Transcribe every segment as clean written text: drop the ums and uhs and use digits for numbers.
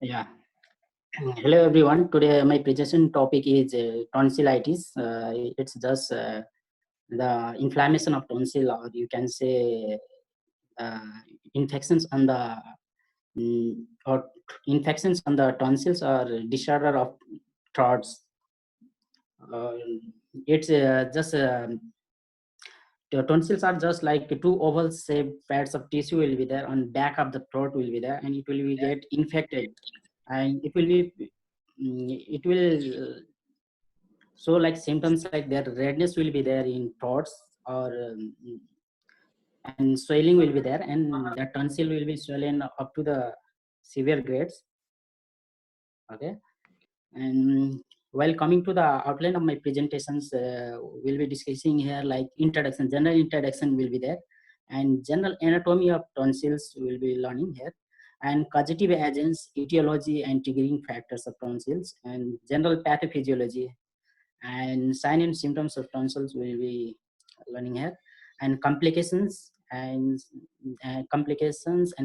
Yeah. Hello everyone. Today my presentation topic is tonsillitis. It's just the inflammation of tonsil, or you can say uh, infections on the or infections on the tonsils or disorder of throats. Uh, it's just the tonsils are just like two oval shaped pads of tissue will be there on back of the throat will be there, and it will be get infected, and it will so like symptoms like their redness will be there in throats, or and swelling will be there, and the tonsil will be swollen up to the severe grades. Okay. And while coming to the outline of my presentations, we'll be discussing here like introduction, general introduction will be there, and general anatomy of tonsils will be learning here, and causative agents, etiology and triggering factors of tonsils, and general pathophysiology and sign and symptoms of tonsils will be learning here, and complications and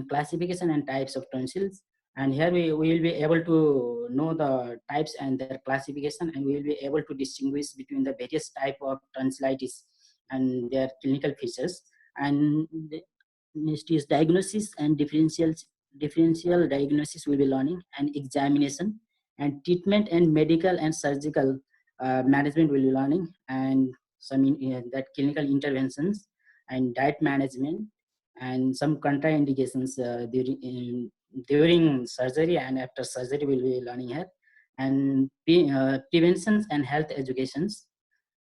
classification and types of tonsils. And here we will be able to know the types and their classification, and we will be able to distinguish between the various type of tonsillitis and their clinical features. And next is diagnosis and differential diagnosis will be learning, and examination and treatment and medical and surgical management will be learning, and some that clinical interventions and diet management, and some contraindications during surgery and after surgery will be learning here, and preventions and health educations.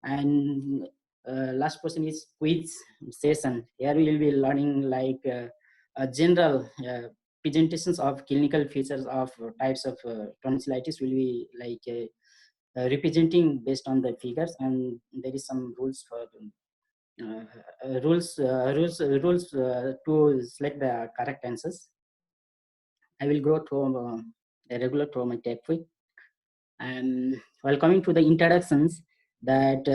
And last person is quiz session. Here we will be learning like general presentations of clinical features of types of tonsillitis will be like representing based on the figures, and there is some rules for rules to select the correct answers. I will go through a regular through my topic. And while coming to the introductions, that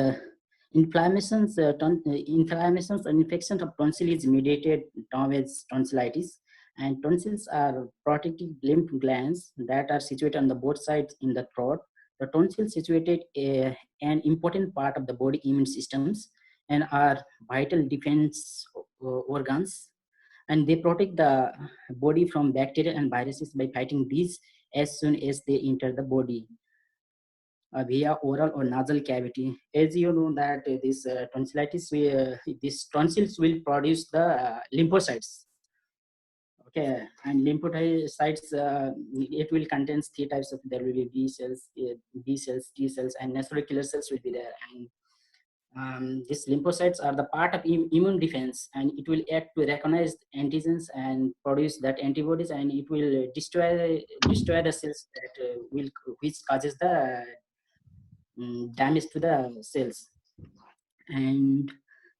inflammations and infections of tonsil is mediated towards tonsillitis, and tonsils are protective lymph glands that are situated on the both sides in the throat. The tonsils situated an important part of the body immune systems and are vital defense organs, and they protect the body from bacteria and viruses by fighting these as soon as they enter the body via oral or nasal cavity. As you know that this tonsillitis, these tonsils will produce the lymphocytes. Okay, and lymphocytes, it will contain three types of. There will be B cells, T cells, and natural killer cells will be there. And these lymphocytes are the part of immune defense, and it will act to recognize antigens and produce that antibodies, and it will destroy the cells that will which causes the damage to the cells. And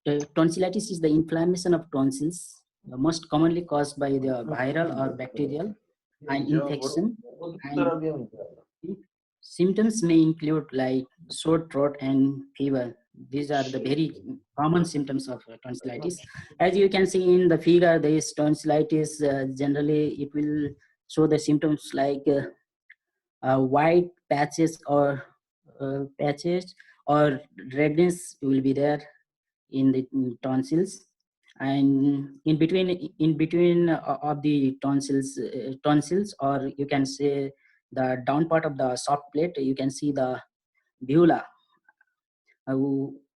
the tonsillitis is the inflammation of tonsils, most commonly caused by the viral or bacterial infection. And symptoms may include like sore throat and fever. These are the very common symptoms of tonsillitis. As you can see in the figure, this tonsillitis generally it will show the symptoms like white patches or redness will be there in the tonsils, and in between of the tonsils, or you can say the down part of the soft plate, you can see the beulah.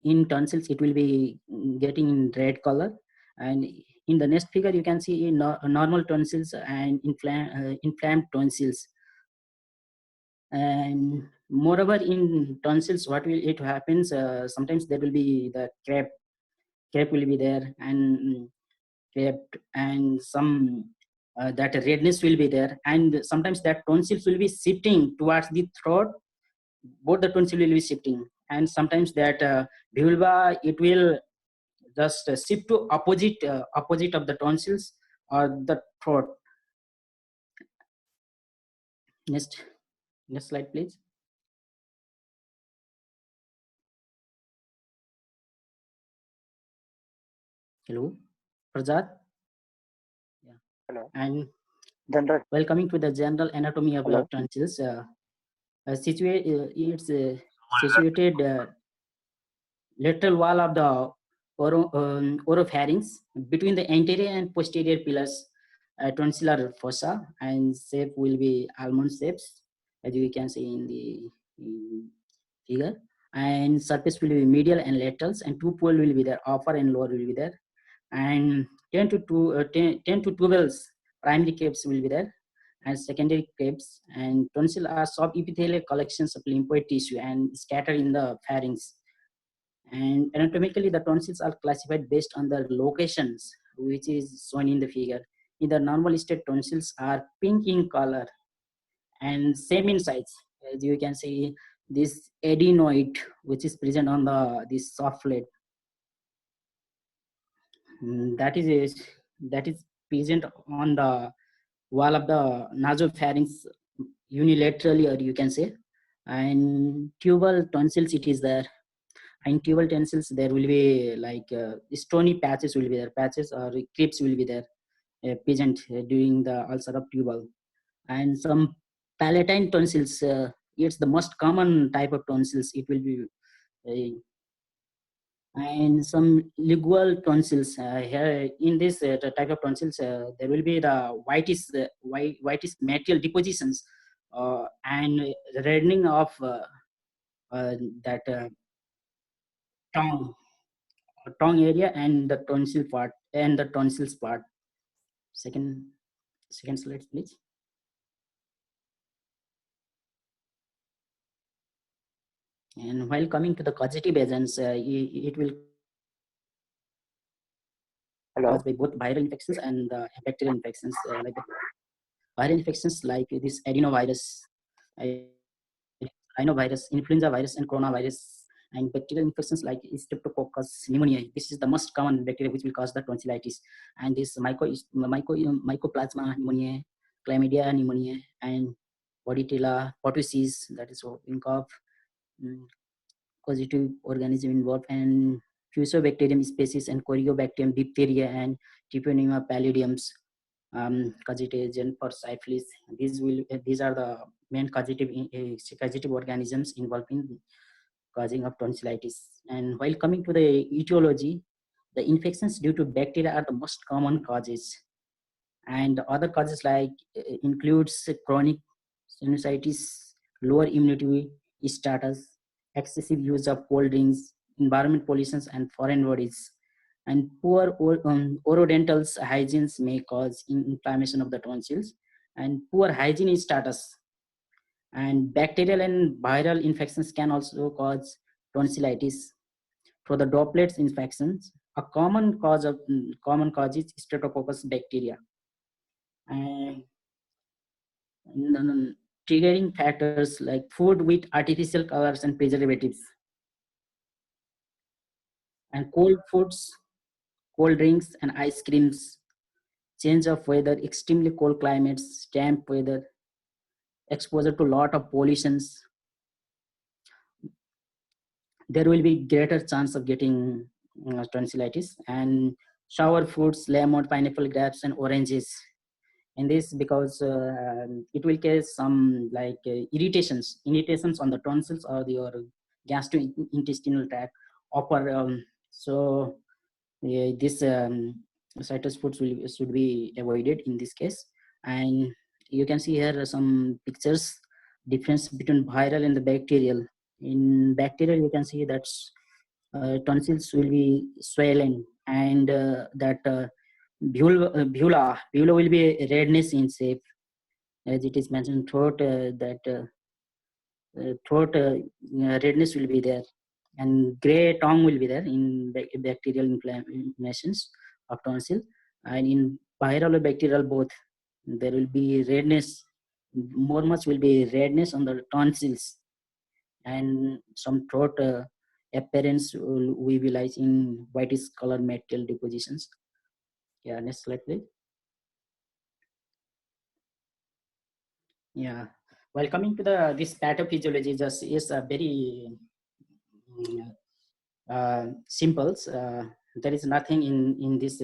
In tonsils it will be getting in red color, and in the next figure you can see normal tonsils and inflamed tonsils. And moreover in tonsils, what will it happens, sometimes there will be the crepe will be there, and crepe, and some that redness will be there, and sometimes that tonsils will be shifting towards the throat. Both the tonsil will be shifting, and sometimes that vulva it will just shift to opposite of the tonsils or the throat. Next, next slide, please. Hello, Prasad. Yeah. Hello. And General. While coming to the general anatomy of Hello. tonsils, it's situated lateral wall of the oropharynx between the anterior and posterior pillars, tonsillar fossa, and shape will be almond shapes, as you can see in the figure. And surface will be medial and laterals, and two pole will be there, upper and lower will be there. And 10 to 12 primary caves will be there, and secondary caves. And tonsil are subepithelial collections of lymphoid tissue and scattered in the pharynx. And anatomically, the tonsils are classified based on their locations, which is shown in the figure. In the normal state, tonsils are pink in color and same in size. As you can see, this adenoid, which is present on the this soft plate, that is present on the wall of the nasopharynx unilaterally, or you can say. And tubal tonsils, it is there. And tubal tonsils, there will be like stony patches will be there, patches or crypts will be there, present during the ulcer of tubal. And some palatine tonsils, it's the most common type of tonsils. It will be and some lingual tonsils. Here in this type of tonsils, there will be the whitish material depositions and reddening of that tongue tongue area and the tonsil part and the tonsils part. Second second slide, please. And while coming to the causative agents, it will Hello. caused by both viral infections and bacterial infections. Like the viral infections like this adenovirus, rhinovirus, influenza virus, and coronavirus. And bacterial infections like Streptococcus pneumoniae. This is the most common bacteria which will cause the tonsillitis. And this Mycoplasma pneumoniae, Chlamydia pneumoniae, and Bordetella pertussis, that is whooping cough, causative organism involved, and Fusobacterium species, and Corynebacterium diphtheria, and Treponema pallidums, causative agent for syphilis. These are the main causative organisms involved in causing of tonsillitis. And while coming to the etiology, the infections due to bacteria are the most common causes. And other causes like includes chronic sinusitis, lower immunity status, excessive use of cold drinks, environment pollutions, and foreign bodies. And poor orodental hygiene may cause inflammation of the tonsils. And poor hygiene status and bacterial and viral infections can also cause tonsillitis through the droplets infections. A common cause is Streptococcus bacteria. And triggering factors like food with artificial colors and preservatives, and cold foods, cold drinks, and ice creams, change of weather, extremely cold climates, damp weather, exposure to lot of pollutions, there will be greater chance of getting tonsillitis. And sour fruits, lemon, pineapple, grapes, and oranges. And this because it will cause some like irritations on the tonsils or your gastrointestinal tract upper. So this citrus foods should be avoided in this case. And you can see here some pictures difference between viral and the bacterial. In bacterial, you can see that tonsils will be swollen, and that beulah will be redness in shape, as it is mentioned. Throat redness will be there, and gray tongue will be there in bacterial inflammations of tonsil. And in viral or bacterial both, there will be redness. More much will be redness on the tonsils, and some throat appearance will visualize in whitish color material depositions. Yeah, next slide, please. Yeah, while coming to the this pathophysiology, just is a very simple. there is nothing in this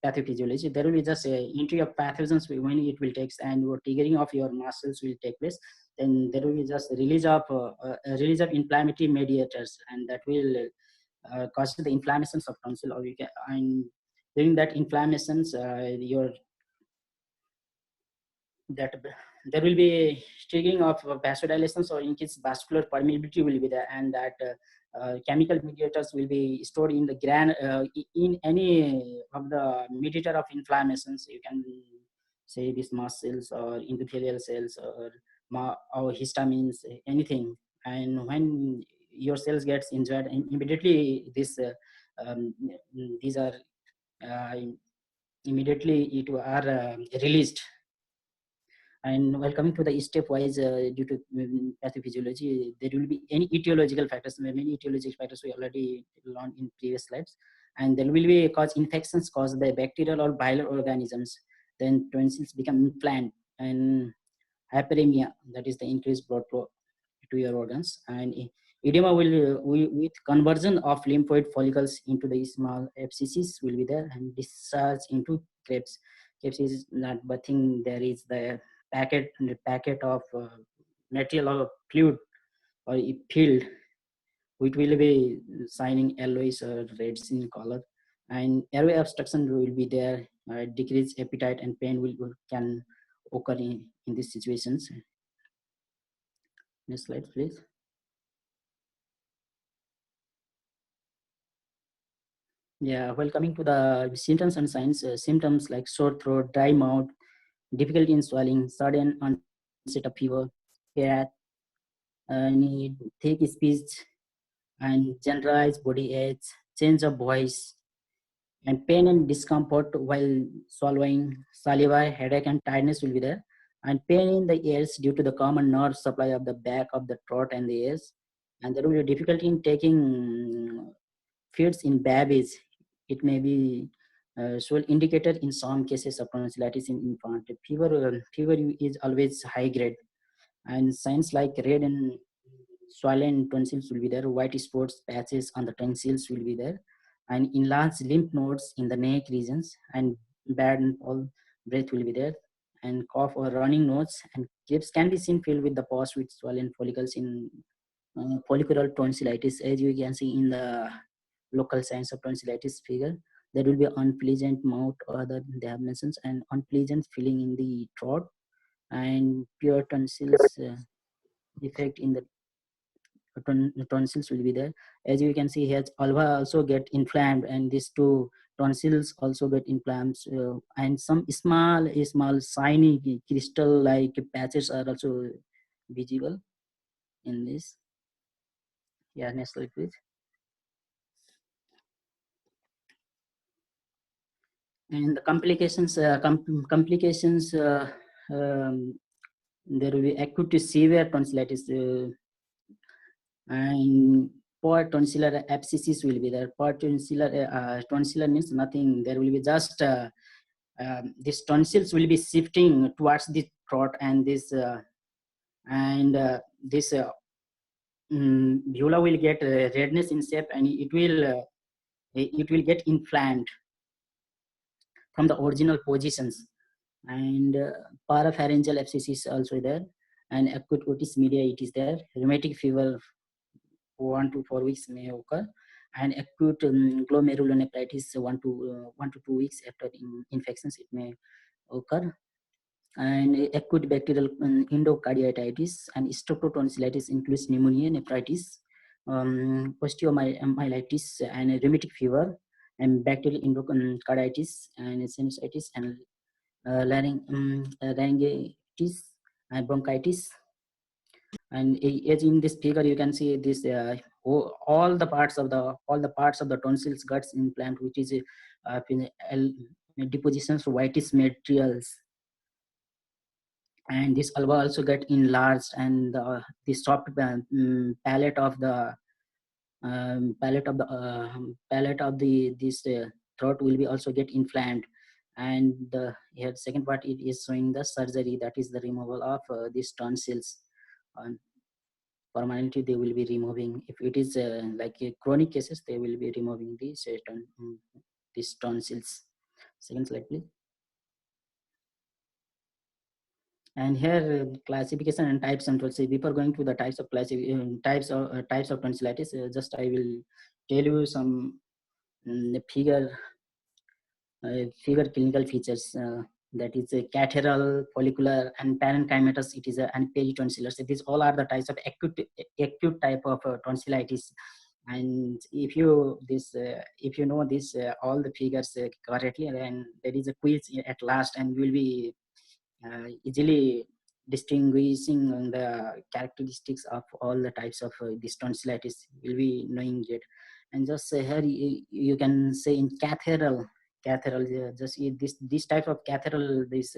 pathophysiology. There will be just entry of pathogens when it will take, and your triggering of your muscles will take place. Then there will be just release of inflammatory mediators, and that will cause the inflammations of tonsil, or you can, and during that inflammations, your that there will be triggering of vasodilation or increased vascular permeability will be there, and that chemical mediators will be stored in the in any of the mediator of inflammations. You can say these mast cells or endothelial cells or histamines, anything. And when your cells gets injured, and immediately um, these are uh, immediately it are released. And while coming to the stepwise, due to pathophysiology, there will be any etiological factors. Many etiological factors we already learned in previous slides, and there will be cause infections caused by bacterial or viral organisms. Then tonsils become inflamed, and hyperemia, that is the increased blood flow to your organs, and edema will with conversion of lymphoid follicles into the small abscesses will be there, and discharge into crepes. Crepes is not but thing, there is the packet of material or fluid or filled, which will be shining yellowish or reds in color, and airway obstruction will be there. Decreased appetite and pain can occur in these situations. Next slide, please. Yeah, well, coming to the symptoms and signs, symptoms like sore throat, dry mouth, difficulty in swallowing, sudden onset of fever, hair, need thick speech, and generalized body aches, change of voice, and pain and discomfort while swallowing, saliva, headache, and tiredness will be there, and pain in the ears due to the common nerve supply of the back of the throat and the ears, and there will be difficulty in taking feeds in babies. It may be sole indicator in some cases of tonsillitis in infant. Fever is always high grade, and signs like red and swollen tonsils will be there. White spots, patches on the tonsils will be there, and enlarged lymph nodes in the neck regions, and bad and all breath will be there, and cough or running nose, and grapes can be seen filled with the pus with swollen follicles in follicular tonsillitis. As you can see in the local signs of tonsillitis figure, there will be unpleasant mouth, or other they have mentioned, and unpleasant feeling in the throat, and pure tonsils effect in the tonsils will be there. As you can see here, alva also get inflamed, and these two tonsils also get inflamed, and some small shiny crystal like patches are also visible in this. Yeah, next slide, please. And the complications, um, there will be acute severe tonsillitis, and poor tonsillar abscesses will be there. Poor tonsillar means nothing. There will be just these tonsils will be shifting towards the throat, and this vula will get redness in shape, and it will get inflamed from the original positions, and parapharyngeal abscess is also there, and acute otis media it is there. Rheumatic fever 1 to 4 weeks may occur, and acute glomerulonephritis 1 to 2 weeks after infections it may occur, and acute bacterial endocarditis, and streptotonsillitis includes pneumonia, nephritis, osteomyelitis, and rheumatic fever, and bacterial endocarditis, and sinusitis, and laryngitis, and bronchitis. And as in this figure you can see this all the parts of the tonsils guts implant, which is depositions of whitish materials, and this alva also get enlarged, and the soft palate of the this throat will be also get inflamed. And the here second part, it is showing the surgery, that is the removal of these tonsils. permanently they will be removing. If it is like chronic cases, they will be removing these tonsils. Second slide, please. And here classification and types and tonsils. Before going to the types of types of tonsillitis, just I will tell you some figure clinical features. That is a catheteral, follicular, and parenchymatous. It is and peritonsillar. So these all are the types of acute type of tonsillitis. And if you if you know this all the figures correctly, then there is a quiz at last, and you will be easily distinguishing the characteristics of all the types of this tonsillitis. Will be knowing it. And just here you can say in catheteral just this type of catheteral this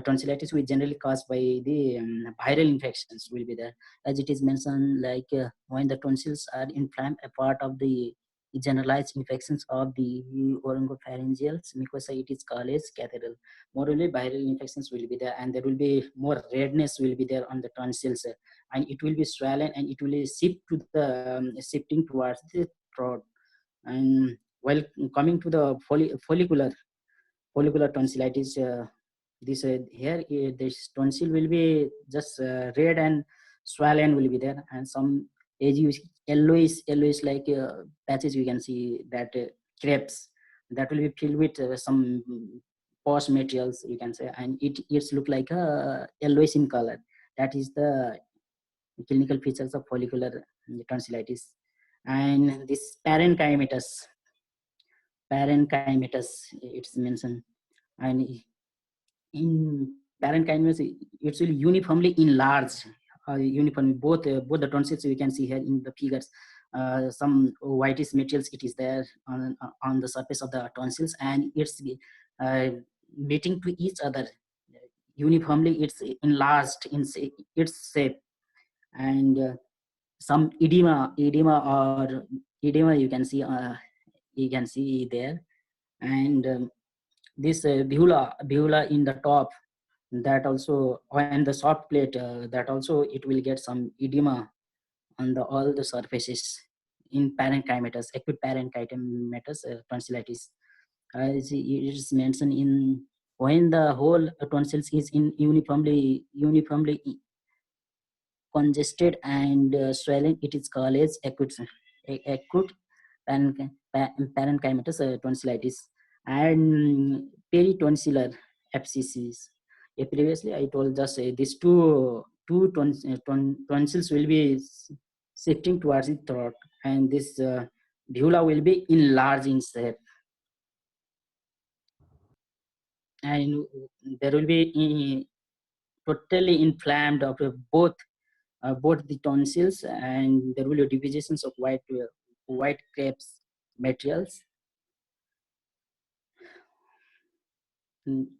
tonsillitis will generally caused by the viral infections will be there, as it is mentioned, like when the tonsils are inflamed, a part of the generalized infections of the oropharyngeal mucosa, it is called as catheteral. Moreover, viral infections will be there, and there will be more redness will be there on the tonsils, and it will be swollen, and it will shift to the shifting towards the throat. And while coming to the follicular tonsillitis, this here this tonsil will be just red and swollen will be there, and some yellowish like patches you can see that crepes that will be filled with some pus materials you can say, and it's look like a yellowish in color. That is the clinical features of follicular tonsillitis. And this parenchymatous it's mentioned, and in parenchymatous it's really uniformly enlarged, uniformly both the tonsils we can see here in the figures. Some whitish materials it is there on the surface of the tonsils, and it's uh, meeting to each other uniformly. It's enlarged in its shape, and some edema you can see there. And this beulah in the top, that also, and the soft plate, that also it will get some edema on the all the surfaces in parenchymatous, acute parenchymatous tonsillitis. As it is mentioned in, when the whole tonsils is in uniformly congested and swelling, it is called as acute parenchymatous tonsillitis. And peritonsillar abscesses. Previously, I told just these tonsils will be shifting towards the throat, and this beulah will be enlarged in shape, and there will be totally inflamed of both the tonsils, and there will be divisions of white crepes materials.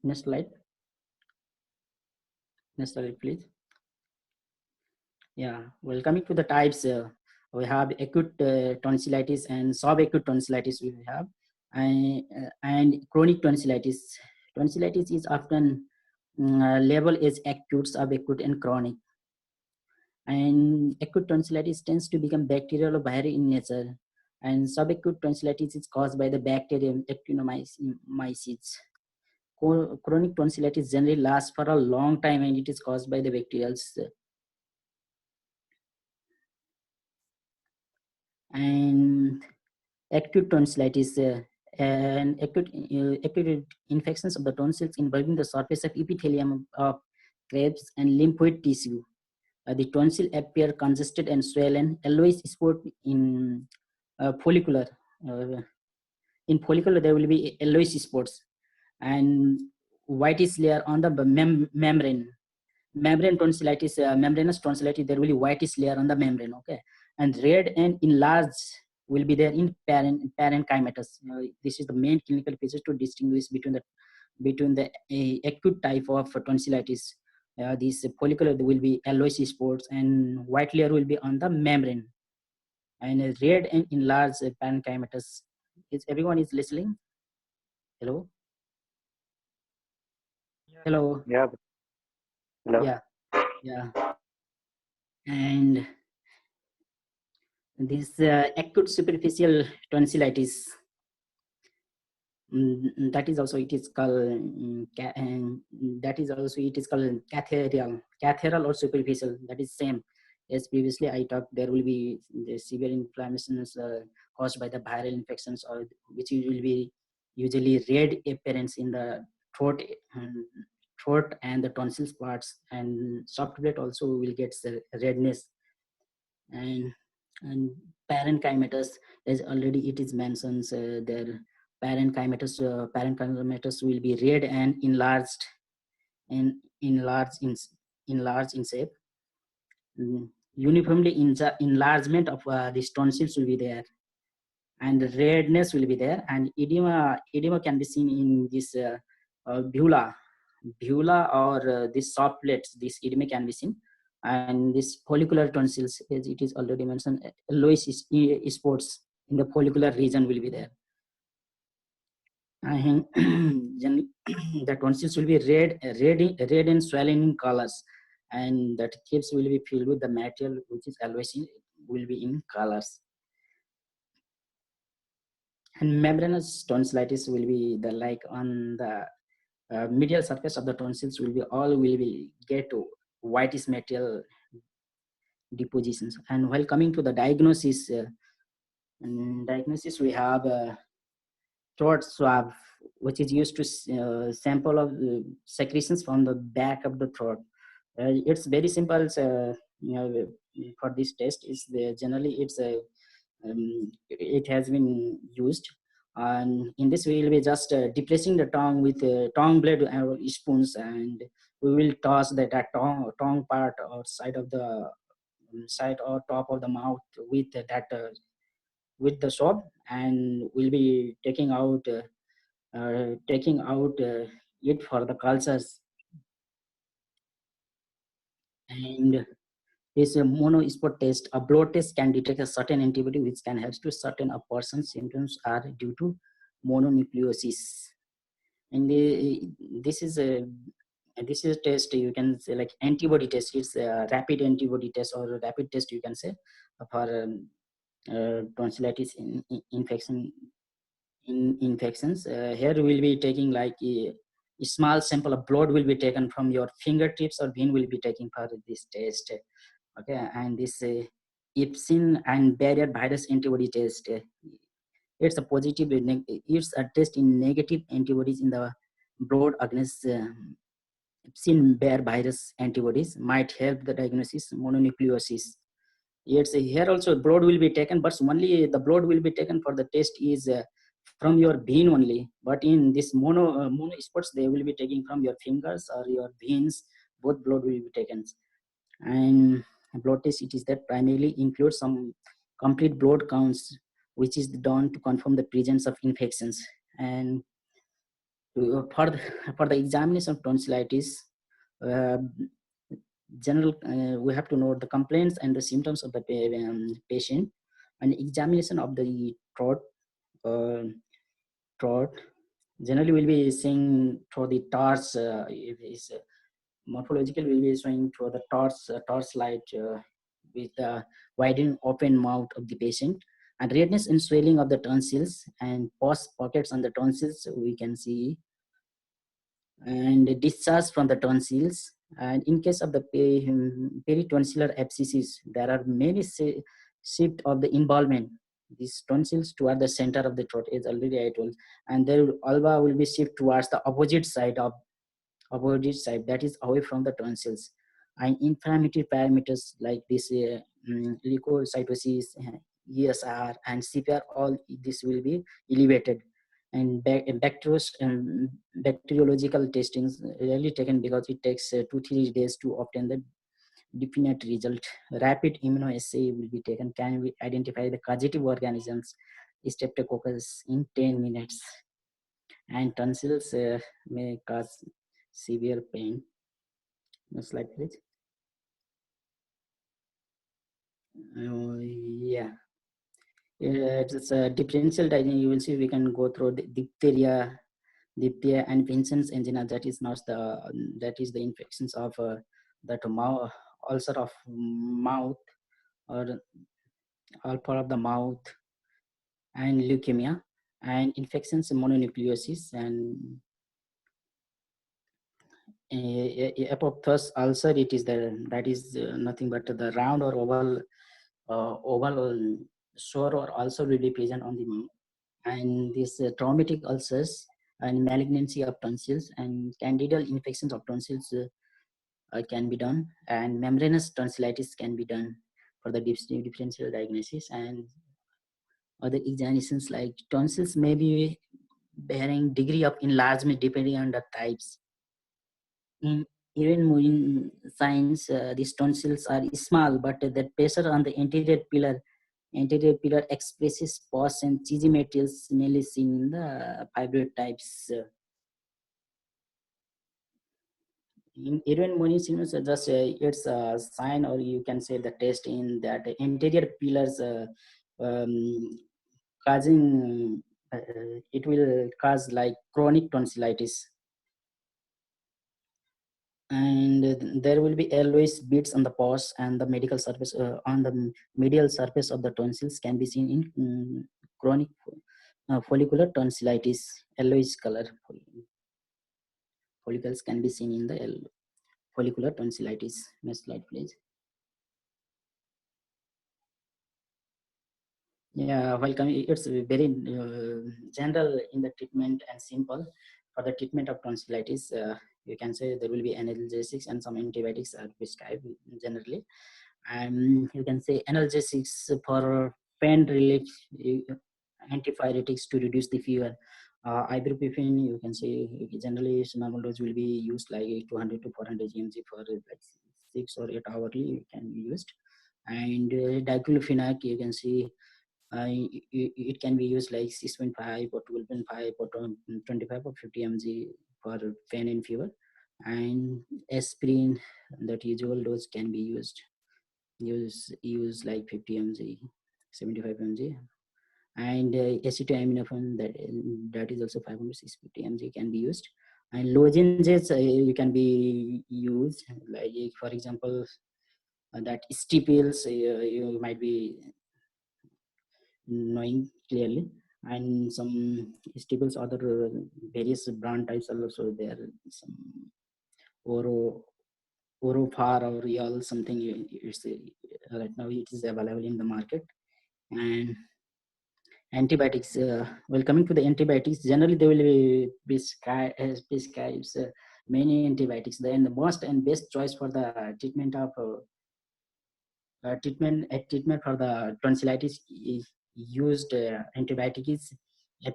Next slide. Next slide, please. Yeah, well, coming to the types, we have acute tonsillitis and subacute tonsillitis we have, and chronic tonsillitis. Tonsillitis is often labeled as acute, subacute, and chronic. And acute tonsillitis tends to become bacterial or viral in nature, and subacute tonsillitis is caused by the bacterium Actinomyces. Chronic tonsillitis generally lasts for a long time, and it is caused by the bacterials. And acute tonsillitis and acute infections of the tonsils involving the surface of epithelium of crepes and lymphoid tissue. The tonsil appear congested and swollen, yellowish spot in follicular. Uh, in follicular, there will be yellowish spots and whitish layer on the membrane. Membranous tonsillitis, there will be whitish layer on the membrane, okay? And red and enlarged will be there in parenchymatous. This is the main clinical features to distinguish between the acute type of tonsillitis. This follicular will be yellowish spots, and white layer will be on the membrane, and red and enlarged parenchymatous. Is everyone is listening? Hello? Hello? Yeah. Hello. Yeah, yeah. And This acute superficial tonsillitis, that is also it is called that is also it is called catheteral or superficial. That is same as previously I talked. There will be the severe inflammations caused by the viral infections, or which will be usually red appearance in the throat, throat and the tonsils parts, and soft plate also will get the redness. And and parenchymatous, as already it is mentioned, their parenchymatous will be red and enlarged, and enlarged in shape. Uniformly enlargement of these tonsils will be there, and redness will be there, and edema can be seen in this bula or this soft plates. This edema can be seen, and this follicular tonsils, as it is already mentioned, yellowish spots in the follicular region will be there. And the tonsils will be red and swollen in colors, and that tips will be filled with the material which is always will be in colors. And membranous tonsillitis will be the like on the medial surface of the tonsils will be all will be get to whitish material depositions. And while coming to the diagnosis, we have throat swab, which is used to sample of secretions from the back of the throat. It's very simple. You know, for this test, is the generally it's a it has been used, and in this we will be just depressing the tongue with tongue blade or spoons, and we will toss that tongue part or side of the side or top of the mouth with that with the swab, and we'll be taking out it for the cultures. And this monospot test, a blood test, can detect a certain antibody which can help to certain a person's symptoms are due to mononucleosis. And this is a test you can say like antibody test. It's a rapid antibody test or a rapid test you can say for tonsillitis infections. Here we'll be taking like a small sample of blood will be taken from your fingertips, or vein will be taken for this test. Okay, and this Epstein and barrier virus antibody test. It's a positive. It's a test in negative antibodies in the blood against Epstein Barr virus antibodies might help the diagnosis mononucleosis. Yes, here also blood will be taken, but only the blood will be taken for the test is from your vein only. But in this mono spots, they will be taking from your fingers or your veins. Both blood will be taken. And blood test, it is that primarily includes some complete blood counts, which is done to confirm the presence of infections. And for the examination of tonsillitis, uh, general we have to know the complaints and the symptoms of the patient, and examination of the uh, throat. Generally we'll be seeing through the torch, if is morphological will be showing through the torch light with the widened open mouth of the patient, and redness and swelling of the tonsils and pus pockets on the tonsils we can see, and discharge from the tonsils. And in case of the peritonsillar abscesses, there are many shift of the involvement. These tonsils toward the center of the throat, is already I told, and their alba will be shift towards the opposite side, that is away from the tonsils. And inflammatory parameters like this leukocytosis, ESR, and CPR, all this will be elevated. And bacteriological testings rarely taken because it takes 2-3 days to obtain the definite result. Rapid immunoassay will be taken, can we identify the causative organisms, streptococcus, in 10 minutes. And tonsils may cause severe pain. Next slide, please. Yeah. It's a differential diagnosis. You will see we can go through the diphtheria and Vincent's angina. That is the infections of that mouth, ulcer of mouth, or all part of the mouth, and leukemia, and infections, mononucleosis, and apoptosis ulcer. It is that is nothing but the round or oval sore or ulcer will be present on the mouth. And these traumatic ulcers and malignancy of tonsils and candidal infections of tonsils can be done, and membranous tonsillitis can be done for the differential diagnosis. And other examinations like tonsils may be varying degree of enlargement depending on the types. In even moving signs, these tonsils are small, but the pressure on the anterior pillar expresses pus and cheesy materials mainly seen in the fibroid types. In Irwin Moni syndrome, just it's a sign, or you can say the test in that anterior pillars causing it will cause like chronic tonsillitis. And there will be always beads on the pus, and the medical surface on the medial surface of the tonsils can be seen in chronic follicular tonsillitis. Yellowish color follicles can be seen in the follicular tonsillitis. Next slide, please. Yeah, welcome. It's very general in the treatment and simple. For the treatment of tonsillitis, you can say there will be analgesics and some antibiotics are prescribed generally. And you can say analgesics for pain relief, antipyretics to reduce the fever. Ibuprofen, you can say generally normal dose will be used like 200 to 400 mg for like 6 or 8 hourly can be used. And diclofenac, you can see it can be used like 6.5 or 12.5 or 25 or 50 mg for pain and fever. And aspirin, that usual dose can be use like 50 mg, 75 mg. And acetaminophen, that is also 500 650 mg can be used. And lozenges you can be used like, for example, that staples you might be knowing clearly. And some staples other various brand types are also there. Some oro Orofar or real something, it's right now it is available in the market. And antibiotics, well, coming to the antibiotics, generally they will be prescribes many antibiotics. Then the most and best choice for the treatment of treatment for the tonsillitis is used antibiotic is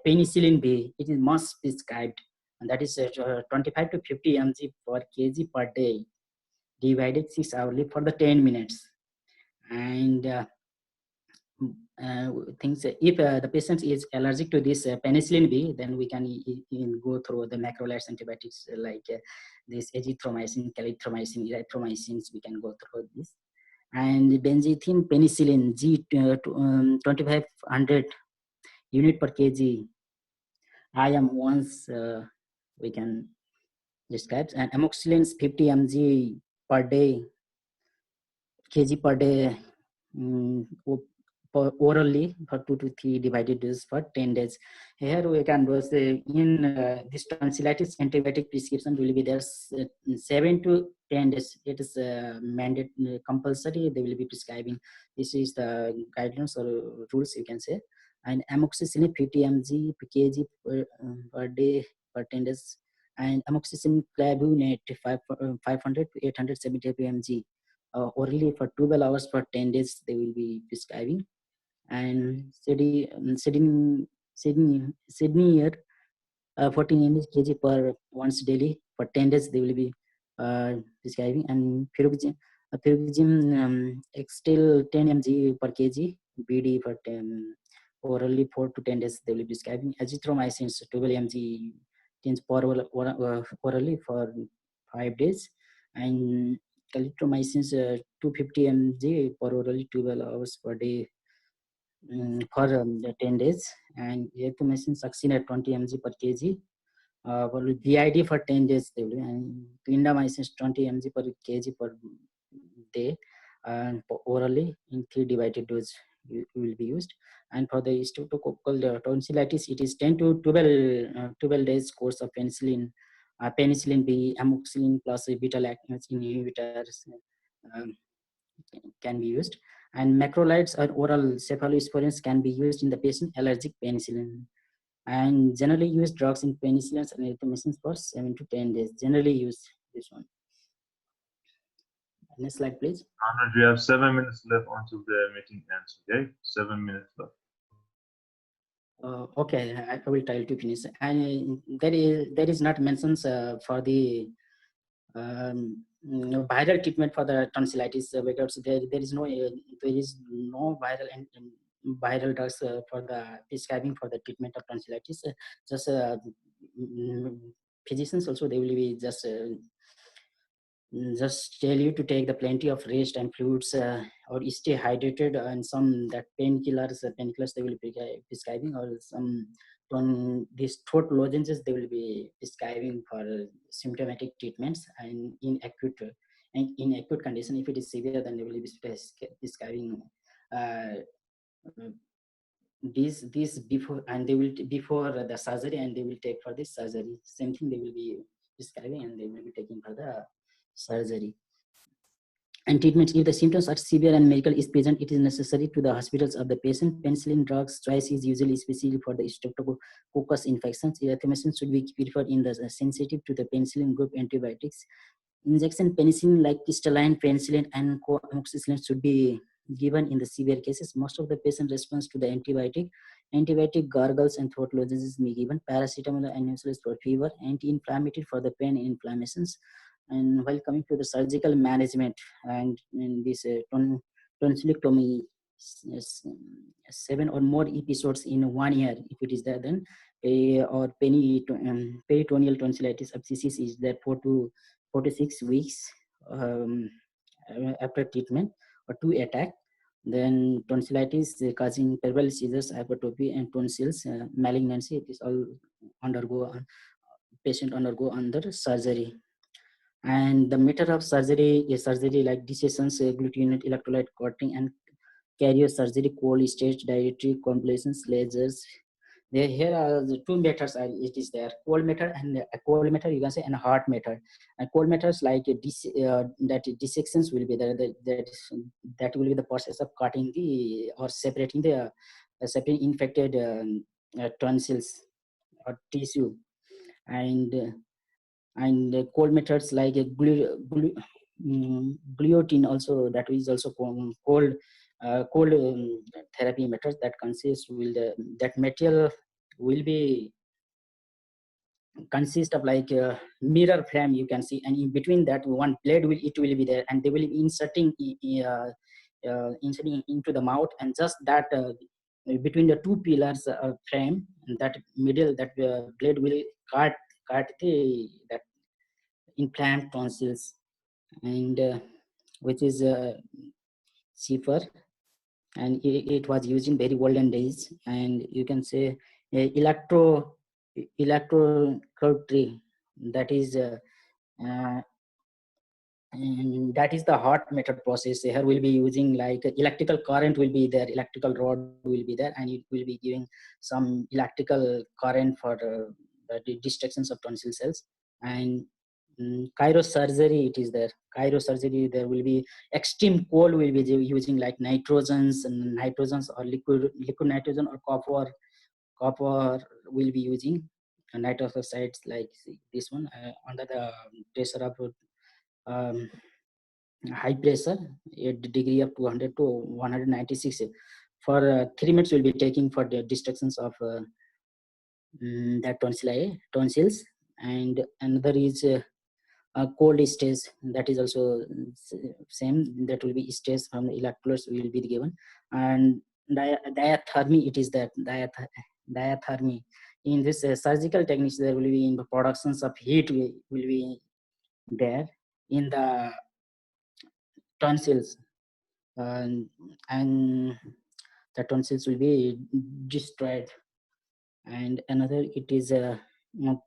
penicillin B. It is must prescribed, and that is 25 to 50 mg per kg per day, divided 6 hourly for the 10 minutes. And things, if the patient is allergic to this penicillin B, then we can go through the macrolides antibiotics like this azithromycin, clarithromycin, erythromycin. We can go through this. And benzathine penicillin G 2500 unit per kg IM once we can describe. And amoxicillin 50 mg per day, kg per day, orally for 2 to 3 divided doses for 10 days. Here we can do in this tonsillitis antibiotic prescription will be there 7 to 10 days. It is mandate compulsory. They will be prescribing. This is the guidelines or rules you can say. And amoxicillin 50 mg per kg per day for 10 days. And amoxicillin clavunet 500 to 870 mg orally for 12 hours for 10 days they will be prescribing. And Sydney year 14 kg per once daily for 10 days they will be prescribing. And Ferrugin Extel 10 mg per kg BD for 10 orally 4 to 10 days they will be prescribing. Azithromycin 12 mg orally for 5 days. And clarithromycin 250 mg per orally 12 hours per day for the 10 days. And erythromycin succinate 20 mg per kg for BID for 10 days. And clindamycin 20 mg per kg per day and orally in 3 divided dose will be used. And for the streptococcal tonsillitis, it is 10 to 12 days course of penicillin, penicillin B, amoxicillin plus beta-lactam inhibitors um, can be used. And macrolides or oral cephalosporins can be used in the patient allergic penicillin. And generally used drugs in penicillins and erythromycins for 7 to 10 days. Generally used this one. Next slide, please. Arnold, you have 7 minutes left until the meeting ends. Okay, 7 minutes left. Okay, I will try to finish. And there is not mentions for the viral treatment for the tonsillitis because there is no viral and viral drugs for the prescribing for the treatment of tonsillitis. Just mm, physicians also, they will be just tell you to take the plenty of rest and fluids or stay hydrated, and some that painkillers they will be prescribing, or some these throat lozenges they will be prescribing for symptomatic treatments. And in acute condition, if it is severe, then they will be prescribing uh, these before, and they will before the surgery, and they will take for this surgery. Same thing they will be prescribing, and they will be taking for the surgery. And treatments: if the symptoms are severe and medical is present, it is necessary to the hospitals of the patient. Penicillin drugs choice is usually especially for the streptococcus infections. Erythromycin should be preferred in the sensitive to the penicillin group antibiotics. Injection penicillin like crystalline penicillin and amoxicillin should be given in the severe cases. Most of the patient response to the antibiotic gargles and throat lozenges may be given. Paracetamol and insulin for fever, anti-inflammatory for the pain and inflammations. And while coming to the surgical management, and in this tonsillectomy, 7 or more episodes in 1 year, if it is there, then or peritoneal tonsillitis abscesses is there 4 to 6 weeks after treatment or to attack. Then tonsillitis causing cerebral seizures, hypertrophy, and tonsils malignancy, it is all patient undergo under surgery. And the method of surgery is surgery like dissections, glutinate electrolyte coating, and surgery, cold stage dietary compilations, lasers. Here are the two methods. It is there: cold method and a cold method, you can say, and a hot method. And cold methods like that dissections will be there. That will be the process of cutting the or separating the separating infected tonsils or tissue. And cold methods like guillotine also, that is also cold therapy methods that consists that material will be consist of like a mirror frame, you can see, and in between that one blade will be there, and they will be inserting into the mouth, and just that between the two pillars frame, that middle, that blade will cut the that implant tonsils, and which is cheaper, and it was used in very olden days. And you can say electrocautery, that is uh, and that is the hot method process. Here we'll be using like electrical current will be there, electrical rod will be there, and it will be giving some electrical current for the destructions of tonsil cells. And chirosurgery, it is there. Chirosurgery, there will be extreme cold will be using like nitrogens or liquid nitrogen, or copper will be using nitrous oxides like this one under the pressure of um, high pressure at degree of 200 to 196 for 3 minutes will be taking for the destructions of that tonsils. And another is cold stage, that is also same, that will be stage from the electrolytes will be given. And diathermy, it is that diathermy. In this surgical techniques, there will be in the productions of heat will be there in the tonsils, and the tonsils will be destroyed. And another, it is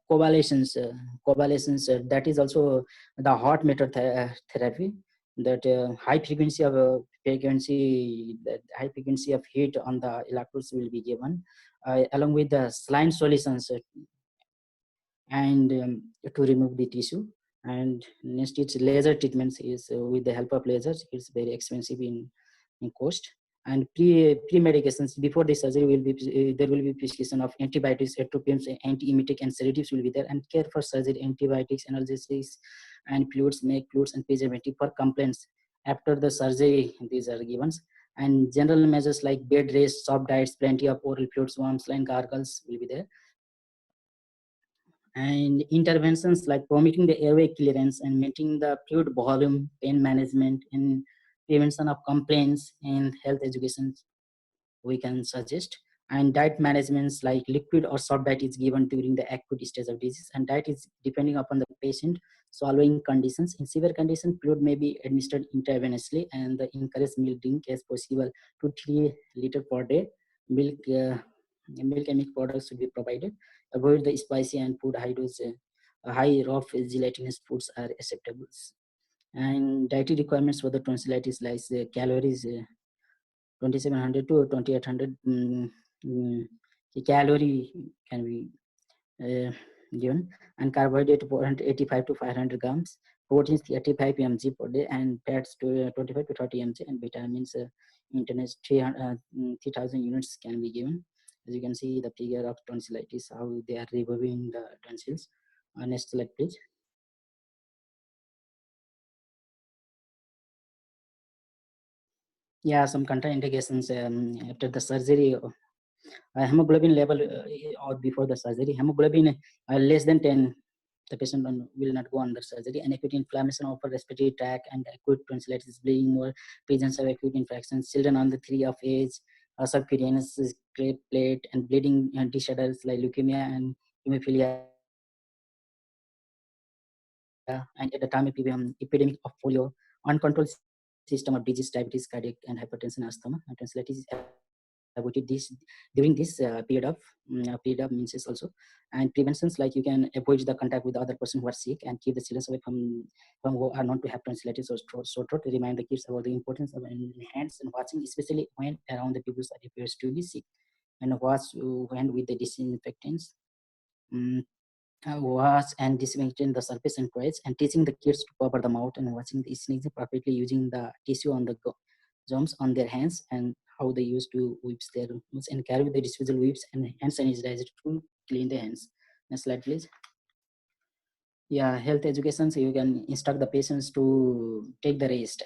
convalescence. That is also the hot method therapy, that high frequency of frequency, the high frequency of heat on the electrodes will be given, along with the saline solutions, and to remove the tissue. And next, it's laser treatments is with the help of lasers. It's very expensive in cost. And pre-medications before the surgery will be there will be prescription of antibiotics, atropines, antiemetic, and sedatives will be there. And care for surgery, antibiotics, analgesics, and fluids, make fluids, and preservative for complaints after the surgery. These are given. And general measures like bed rest, soft diets, plenty of oral fluids, warm saline, gargles will be there. And interventions like promoting the airway clearance and maintaining the fluid volume, pain management, and prevention of complaints and health education we can suggest. And diet managements like liquid or soft diet is given during the acute stage of disease, and diet is depending upon the patient swallowing conditions. In severe condition, fluid may be administered intravenously, and the encouraged milk drink as possible 2-3 liters per day. Milk and milk products should be provided. Avoid the spicy and food high dose. High raw gelatinous foods are acceptable. And dietary requirements for the tonsillitis like calories 2700 to 2800 calorie can be uh, given, and carbohydrate 485 to 500 grams, proteins 35 mg per day, and fats to 25 to 30 mg, and vitamins internet 3000 units can be given. As you can see the figure of tonsillitis, how they are removing the tonsils. Next slide please. Yeah, some contraindications after the surgery. Hemoglobin level or before the surgery, hemoglobin less than 10, the patient will not go under surgery. And acute inflammation of the respiratory tract and acute tonsillitis, bleeding, more presence of acute infections, children under 3 of age, subcutaneous plate and bleeding, disorders like leukemia and hemophilia. And at the time of epidemic of polio, uncontrolled system of disease, diabetes, cardiac, and hypertension, asthma, and tonsillitis is avoided this during this period of menses also. And preventions like you can avoid the contact with the other person who are sick, and keep the children away from who are known to have tonsillitis or sore throat. To remind the kids about the importance of hands and washing, especially when around the people that appears to be sick, and wash hand with the disinfectants. Mm, wash and disinfect the surface and toys, and teaching the kids to cover the mouth and washing the sneezing perfectly using the tissue on the germs on their hands, and how they used to wipes their mouths, and carry the disposable wipes and hand sanitizer to clean the hands. Next slide please. Yeah, health education, so you can instruct the patients to take the rest